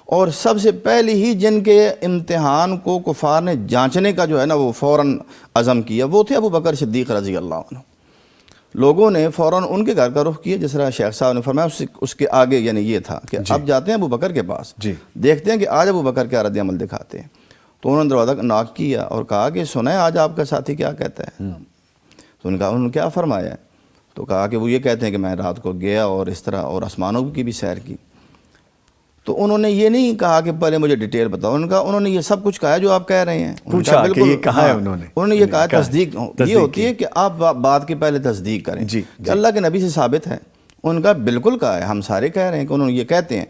اور سب سے پہلے ہی جن کے امتحان کو کفار نے جانچنے کا جو ہے نا وہ فوراً عزم کیا, وہ تھے ابو بکر صدیق رضی اللہ عنہ. لوگوں نے فوراً ان کے گھر کا رخ کیا, جس طرح شیخ صاحب نے فرمایا. اس کے آگے یعنی یہ تھا کہ اب جاتے ہیں ابو بکر کے پاس, دیکھتے ہیں کہ آج ابو بکر کیا رد عمل دکھاتے ہیں. تو انہوں نے دروازہ ناک کیا اور کہا کہ سنیں آج آپ کا ساتھی کیا کہتا ہے. تو انہوں نے کیا فرمایا, تو کہا کہ وہ یہ کہتے ہیں کہ میں رات کو گیا اور اس طرح اور آسمانوں کی بھی سیر کی. تو انہوں نے یہ نہیں کہا کہ پہلے مجھے ڈیٹیل بتاؤ, انہوں نے یہ سب کچھ کہا جو آپ کہہ رہے ہیں. پوچھا کہ یہ کہا ہے انہوں نے یہ کہا تصدیق یہ ہوتی ہے کہ آپ بات کے پہلے تصدیق کریں کہ اللہ کے نبی سے ثابت ہے. ان کا بالکل کہا ہے, ہم سارے کہہ رہے ہیں کہ انہوں نے یہ کہتے ہیں.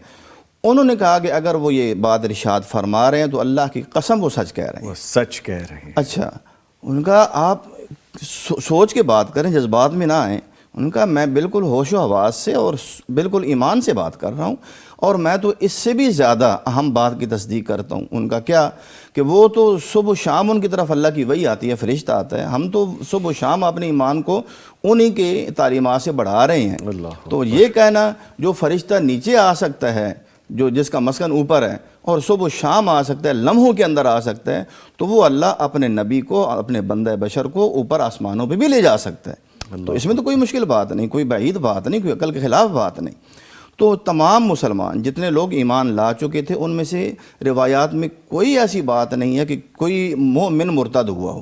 انہوں نے کہا کہ اگر وہ یہ بات ارشاد فرما رہے ہیں تو اللہ کی قسم وہ سچ کہہ رہے ہیں. وہ سچ کہہ رہے ہیں. اچھا, ان کا آپ سوچ کے بات کریں, جذبات میں نہ آئیں. ان کا میں بالکل ہوش و حواس سے اور بالکل ایمان سے بات کر رہا ہوں, اور میں تو اس سے بھی زیادہ اہم بات کی تصدیق کرتا ہوں. ان کا کیا کہ وہ تو صبح و شام ان کی طرف اللہ کی وحی آتی ہے, فرشتہ آتا ہے. ہم تو صبح و شام اپنے ایمان کو انہی کے تعلیمات سے بڑھا رہے ہیں. تو یہ کہنا جو فرشتہ نیچے آ سکتا ہے, جو جس کا مسکن اوپر ہے, اور صبح و شام آ سکتا ہے, لمحوں کے اندر آ سکتا ہے, تو وہ اللہ اپنے نبی کو, اپنے بندہ بشر کو اوپر آسمانوں پہ بھی لے جا سکتا ہے. تو اس میں تو کوئی مشکل بات نہیں, کوئی بعید بات نہیں, کوئی عقل کے خلاف بات نہیں. تو تمام مسلمان جتنے لوگ ایمان لا چکے تھے, ان میں سے روایات میں کوئی ایسی بات نہیں ہے کہ کوئی مومن مرتد ہوا ہو.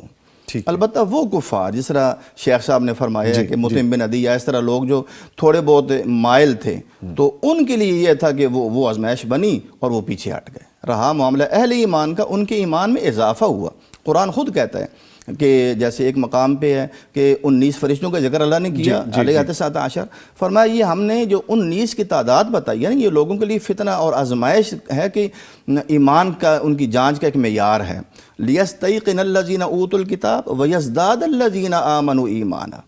البتہ وہ کفار جس طرح شیخ صاحب نے فرمایا کہ مطعم بن عدی یا اس طرح لوگ جو تھوڑے بہت مائل تھے, تو ان کے لیے یہ تھا کہ وہ آزمائش بنی اور وہ پیچھے ہٹ گئے. رہا معاملہ اہل ایمان کا, ان کے ایمان میں اضافہ ہوا. قرآن خود کہتا ہے کہ جیسے ایک مقام پہ ہے کہ 19 فرشتوں کا ذکر اللہ نے کیا, علیہ 17 فرمایا یہ ہم نے جو 19 کی تعداد بتائی ہے نا, یہ لوگوں کے لیے فتنہ اور آزمائش ہے کہ ایمان کا ان کی جانچ کا ایک معیار ہے. لِيَسْتَيْقِنَ الَّذِينَ أُوتُوا الْكِتَابَ وَيَزْدَادَ الَّذِينَ آمَنُوا إِيمَانًا.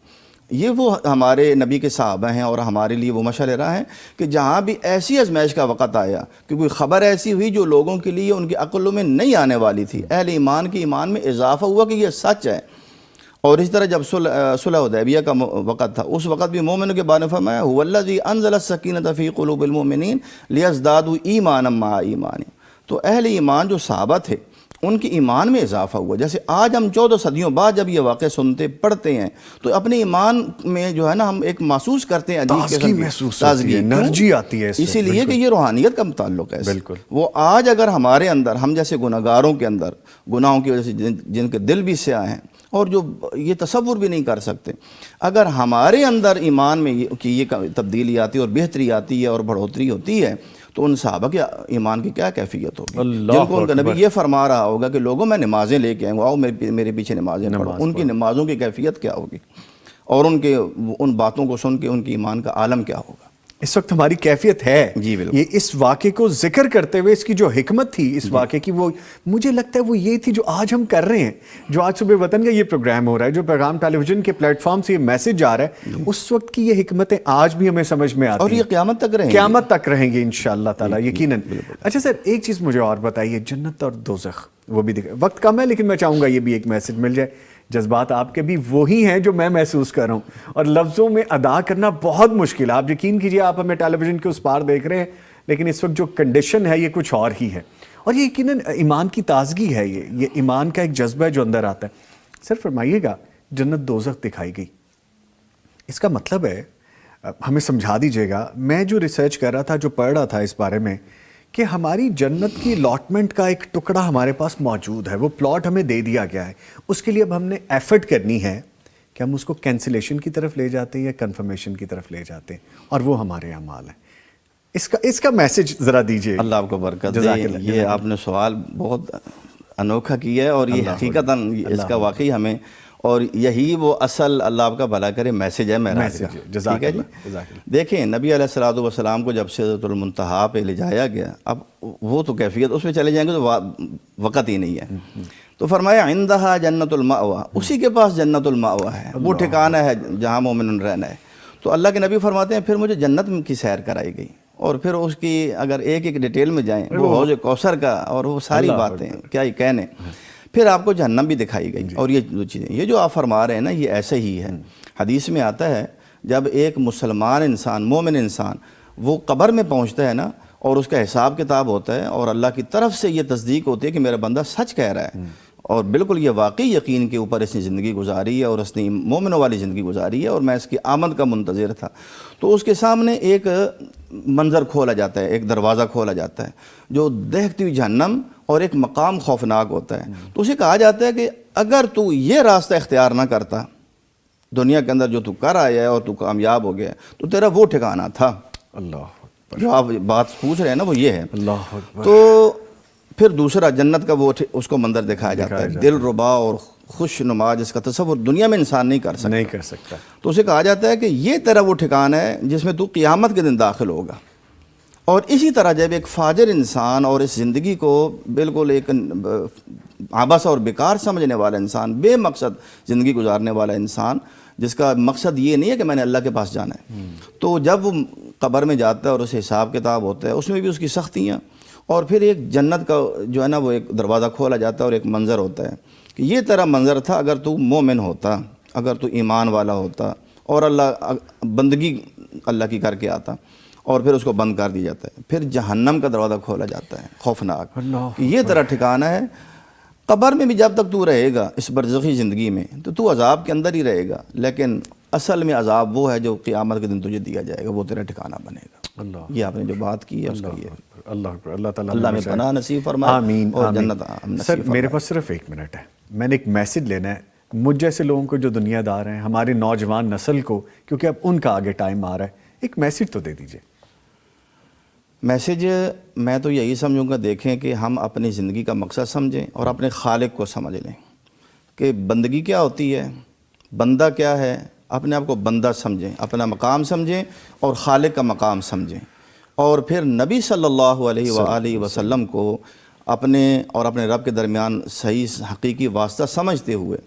یہ وہ ہمارے نبی کے صحابہ ہیں اور ہمارے لیے وہ مشعل راہ ہیں کہ جہاں بھی ایسی آزمائش کا وقت آیا کہ کوئی خبر ایسی ہوئی جو لوگوں کے لیے ان کے عقلوں میں نہیں آنے والی تھی, اہل ایمان کے ایمان میں اضافہ ہوا کہ یہ سچ ہے. اور اس طرح جب صلح حدیبیہ کا وقت تھا, اس وقت بھی مومنوں کے بارے میں فرمایا هُوَ الَّذِي أَنزَلَ السَّكِينَةَ فِي قُلُوبِ الْمُؤْمِنِينَ لِيَزْدَادُوا إِيمَانًا مَعَ إِيمَانِهِمْ. تو اہل ایمان جو صحابہ تھے ان کے ایمان میں اضافہ ہوا. جیسے آج ہم 14 صدیوں بعد جب یہ واقعہ سنتے پڑھتے ہیں تو اپنے ایمان میں جو ہے نا ہم ایک محسوس کرتے ہیں عجیب تازگی محسوس ہوتی ہے، انرجی آتی ہے اس سے. اسی لیے کہ یہ روحانیت کا تعلق ہے. بالکل. وہ آج اگر ہمارے اندر ہم جیسے گناہگاروں کے اندر گناہوں کی وجہ سے جن کے دل بھی سیاہ ہیں اور جو یہ تصور بھی نہیں کر سکتے، اگر ہمارے اندر ایمان میں یہ تبدیلی آتی ہے اور بہتری آتی ہے اور بڑھوتری ہوتی ہے تو ان صحابہ کے ایمان کی کیا کیفیت ہوگی جن کو ان کا نبی یہ فرما رہا ہوگا کہ لوگوں میں نمازیں لے کے آئیں گے، آؤ میرے پیچھے نمازیں پڑھو. ان کی نمازوں کی کیفیت کیا ہوگی اور ان باتوں کو سن کے ان کی ایمان کا عالم کیا ہوگا. اس وقت ہماری کیفیت ہے. جی بالکل. یہ اس واقعے کو ذکر کرتے ہوئے اس کی جو حکمت تھی اس واقعے کی، وہ مجھے لگتا ہے وہ یہ تھی جو آج ہم کر رہے ہیں. جو آج صبح وطن کا یہ پروگرام ہو رہا ہے، جو پیغام ٹیلی ویژن کے پلیٹ فارم سے یہ میسج جا رہا ہے، اس وقت کی یہ حکمتیں آج بھی ہمیں سمجھ میں آتی ہیں اور یہ قیامت تک رہیں گی. قیامت تک رہیں گی انشاءاللہ تعالیٰ یقیناً. اچھا سر، ایک چیز مجھے اور بتائیے، جنت اور دوزخ وہ بھی وقت کم ہے لیکن میں چاہوں گا یہ بھی ایک میسج مل جائے. جذبات آپ کے بھی وہی ہیں جو میں محسوس کر رہا ہوں اور لفظوں میں ادا کرنا بہت مشکل ہے. آپ یقین کیجئے، آپ ہمیں ٹیلی ویژن کے اس پار دیکھ رہے ہیں لیکن اس وقت جو کنڈیشن ہے یہ کچھ اور ہی ہے. اور یہ یقیناً ایمان کی تازگی ہے، یہ ایمان کا ایک جذبہ ہے جو اندر آتا ہے. سر فرمائیے گا، جنت دوزخ دکھائی گئی، اس کا مطلب ہے، ہمیں سمجھا دیجئے گا. میں جو ریسرچ کر رہا تھا، جو پڑھ رہا تھا اس بارے میں، کہ ہماری جنت کی الاٹمنٹ کا ایک ٹکڑا ہمارے پاس موجود ہے، وہ پلاٹ ہمیں دے دیا گیا ہے. اس کے لیے اب ہم نے ایفرٹ کرنی ہے کہ ہم اس کو کینسلیشن کی طرف لے جاتے ہیں یا کنفرمیشن کی طرف لے جاتے ہیں، اور وہ ہمارے اعمال ہیں. اس کا میسج ذرا دیجئے. اللہ آپ کو برکت دے. یہ آپ نے سوال بہت انوکھا کیا ہے اور یہ حقیقتاً اس کا واقعی ہمیں، اور یہی وہ اصل اللہ آپ کا بھلا کرے میسج ہے معراج کا. ٹھیک ہے جی. دیکھیں نبی علیہ الصلوۃ والسلام کو جب سدرۃ المنتہا پہ لے جایا گیا، اب وہ تو کیفیت اس پہ چلے جائیں گے تو وقت ہی نہیں ہے. تو فرمایا عندہا جنت المأویٰ، اسی کے پاس جنت المأویٰ ہے، وہ ٹھکانہ ہے جہاں مومن رہنا ہے. تو اللہ کے نبی فرماتے ہیں پھر مجھے جنت کی سیر کرائی گئی، اور پھر اس کی اگر ایک ایک ڈیٹیل میں جائیں، وہ حوض کوثر کا اور وہ ساری باتیں کیا ہی کہنے. پھر آپ کو جہنم بھی دکھائی گئی. اور یہ دو چیزیں، یہ جو آپ فرما رہے ہیں نا، یہ ایسے ہی ہے. حدیث میں آتا ہے جب ایک مسلمان انسان، مومن انسان، وہ قبر میں پہنچتا ہے نا اور اس کا حساب کتاب ہوتا ہے اور اللہ کی طرف سے یہ تصدیق ہوتی ہے کہ میرا بندہ سچ کہہ رہا ہے اور بالکل یہ واقعی یقین کے اوپر اس نے زندگی گزاری ہے اور اس نے مومنوں والی زندگی گزاری ہے اور میں اس کی آمد کا منتظر تھا. تو اس کے سامنے ایک منظر کھولا جاتا ہے، ایک دروازہ کھولا جاتا ہے جو دیکھتی ہوئی جہنم اور ایک مقام خوفناک ہوتا ہے. تو اسے کہا جاتا ہے کہ اگر تو یہ راستہ اختیار نہ کرتا دنیا کے اندر جو تو کر آیا ہے اور تو کامیاب ہو گیا تو تیرا وہ ٹھکانہ تھا. اللہ جو آپ بات پوچھ رہے ہیں نا وہ یہ ہے. اللہ اکبر. تو پھر دوسرا جنت کا وہ اس کو منظر دکھایا جاتا ہے، دل ربا اور خوش نما جس کا تصور دنیا میں انسان نہیں کر سکتا. تو اسے کہا جاتا ہے کہ یہ تیرا وہ ٹھکانہ ہے جس میں تو قیامت کے دن داخل ہوگا. اور اسی طرح جب ایک فاجر انسان اور اس زندگی کو بالکل ایک عبث اور بیکار سمجھنے والا انسان، بے مقصد زندگی گزارنے والا انسان جس کا مقصد یہ نہیں ہے کہ میں نے اللہ کے پاس جانا ہے، تو جب وہ قبر میں جاتا ہے اور اسے حساب کتاب ہوتا ہے، اس میں بھی اس کی سختیاں، اور پھر ایک جنت کا جو ہے نا وہ ایک دروازہ کھولا جاتا ہے اور ایک منظر ہوتا ہے کہ یہ تیرا منظر تھا اگر تو مومن ہوتا، اگر تو ایمان والا ہوتا اور اللہ بندگی اللہ کی کر کے آتا. اور پھر اس کو بند کر دیا جاتا ہے. پھر جہنم کا دروازہ کھولا جاتا ہے خوفناک، یہ تیرا ٹھکانہ ہے. قبر میں بھی جب تک تو رہے گا اس برزخی زندگی میں تو عذاب کے اندر ہی رہے گا، لیکن اصل میں عذاب وہ ہے جو قیامت کے دن تجھے دیا جائے گا، وہ تیرا ٹھکانہ بنے گا. یہ آپ نے جو بات کی ہے اس کا یہ اللہ تعالیٰ اللہ میں پناہ نصیب فرمائے. آمین. اور جنت سر میرے پاس صرف 1 منٹ ہے، میں نے ایک میسج لینا ہے مجھ جیسے لوگوں کو جو دنیا دار ہیں، ہمارے نوجوان نسل کو، کیونکہ اب ان کا آگے ٹائم آ رہا ہے. ایک میسج تو دے دیجئے. میسج میں تو یہی سمجھوں گا، دیکھیں کہ ہم اپنی زندگی کا مقصد سمجھیں اور اپنے خالق کو سمجھ لیں کہ بندگی کیا ہوتی ہے، بندہ کیا ہے. اپنے آپ کو بندہ سمجھیں، اپنا مقام سمجھیں اور خالق کا مقام سمجھیں. اور پھر نبی صلی اللہ علیہ وآلہ وسلم کو اپنے اور اپنے رب کے درمیان صحیح حقیقی واسطہ سمجھتے ہوئے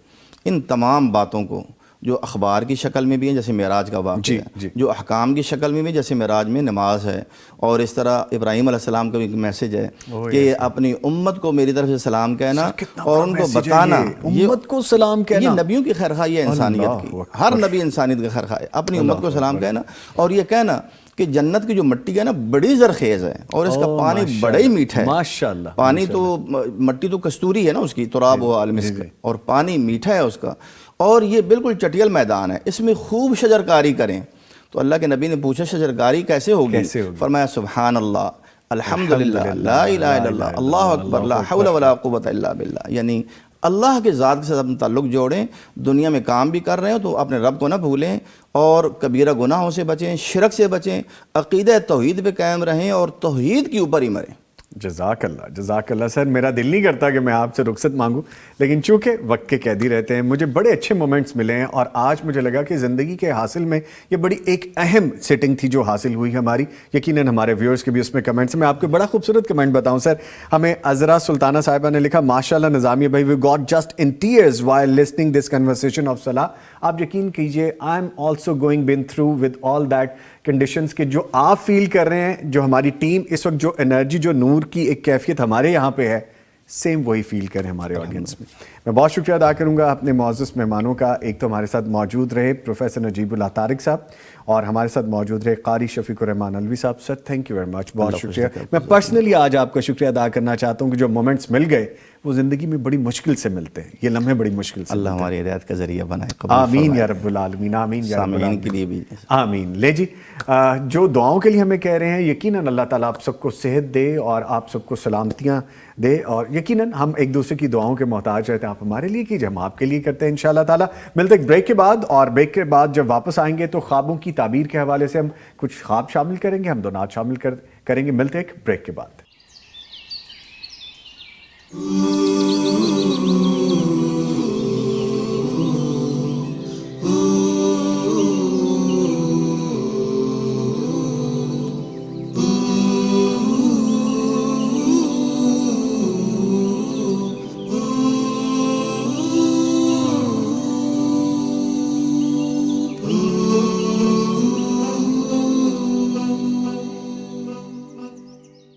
ان تمام باتوں کو جو اخبار کی شکل میں بھی ہیں جیسے معراج کا واقعہ ہے، جو احکام کی شکل میں بھی جیسے معراج میں نماز ہے، اور اس طرح ابراہیم علیہ السلام کا بھی ایک میسج ہے کہ اپنی امت کو میری طرف سے سلام کہنا اور ان کو بتانا، امت کو سلام کہنا، یہ نبیوں کی خیرخواہی ہے انسانیت کی. ہر نبی انسانیت کی خیرخواہ ہے، اپنی امت کو سلام کہنا اور یہ کہنا کہ جنت کی جو مٹی ہے نا بڑی زرخیز ہے اور اس کا پانی بڑا ہی میٹھا ہے. ماشاءاللہ. پانی تو مٹی تو کستوری ہے نا اس کی، تراب و المسک، اور پانی میٹھا ہے اس کا، اور یہ بالکل چٹیل میدان ہے. اس میں خوب شجرکاری کریں. تو اللہ کے نبی نے پوچھا شجرکاری کیسے ہوگی؟ فرمایا سبحان اللہ، الحمدللہ، لا الہ الا اللہ، اللہ اکبر، لا حول ولا قوت الا باللہ. یعنی اللہ کے ذات کے ساتھ اپنا تعلق جوڑیں. دنیا میں کام بھی کر رہے ہو تو اپنے رب کو نہ بھولیں، اور کبیرہ گناہوں سے بچیں، شرک سے بچیں، عقیدہ توحید پہ قائم رہیں اور توحید کے اوپر ہی مریں. جزاک اللہ، جزاک اللہ. سر میرا دل نہیں کرتا کہ میں آپ سے رخصت مانگوں، لیکن چونکہ وقت کے قیدی رہتے ہیں، مجھے بڑے اچھے مومنٹس ملے ہیں، اور آج مجھے لگا کہ زندگی کے حاصل میں یہ بڑی ایک اہم سیٹنگ تھی جو حاصل ہوئی ہماری. یقیناً ہمارے ویورز کے بھی اس میں کمنٹس. میں آپ کو بڑا خوبصورت کمنٹ بتاؤں سر. ہمیں عذرا سلطانہ صاحبہ نے لکھا، ماشاءاللہ نظامیہ بھائی، we got just in tears while listening this conversation of صلاح. آپ یقین کیجئے I am also going been through with all that conditions کے جو آپ فیل کر رہے ہیں، جو ہماری ٹیم اس وقت، جو انرجی، جو نور کی ایک کیفیت ہمارے یہاں پہ ہے، سیم وہی فیل کریں ہمارے آڈینس میں. میں بہت شکریہ ادا کروں گا اپنے معزز مہمانوں کا. ایک تو ہمارے ساتھ موجود رہے پروفیسر نجیب اللہ طارق صاحب، اور ہمارے ساتھ موجود رہے قاری شفیق الرحمان الوی صاحب. Sir thank you very much, بہت شکریہ. میں پرسنلی آج آپ کا شکریہ ادا کرنا چاہتا ہوں کہ جو مومنٹس مل گئے وہ زندگی میں بڑی مشکل سے ملتے ہیں، یہ لمحے بڑی مشکل سے. اللہ ہماری ہدایت کا ذریعہ بنائے. آمین یا رب العالمین، آمین یا رب العالمین. کے لیے بھی آمین. لے جی، جو دعاؤں کے لیے ہمیں کہہ رہے ہیں، یقیناً اللہ تعالیٰ آپ سب کو صحت دے اور آپ سب کو سلامتیاں دے، اور یقیناً ہم ایک دوسرے کی دعاؤں کے محتاج رہتے ہیں. آپ ہمارے لیے کیجیے، ہم آپ کے لیے کرتے ہیں انشاءاللہ تعالیٰ. ملتے ایک بریک کے بعد، اور بریک کے بعد جب واپس آئیں گے تو خوابوں کی تعبیر کے حوالے سے ہم کچھ خواب شامل کریں گے، ہم دونات شامل کریں گے. ملتے ایک بریک کے بعد.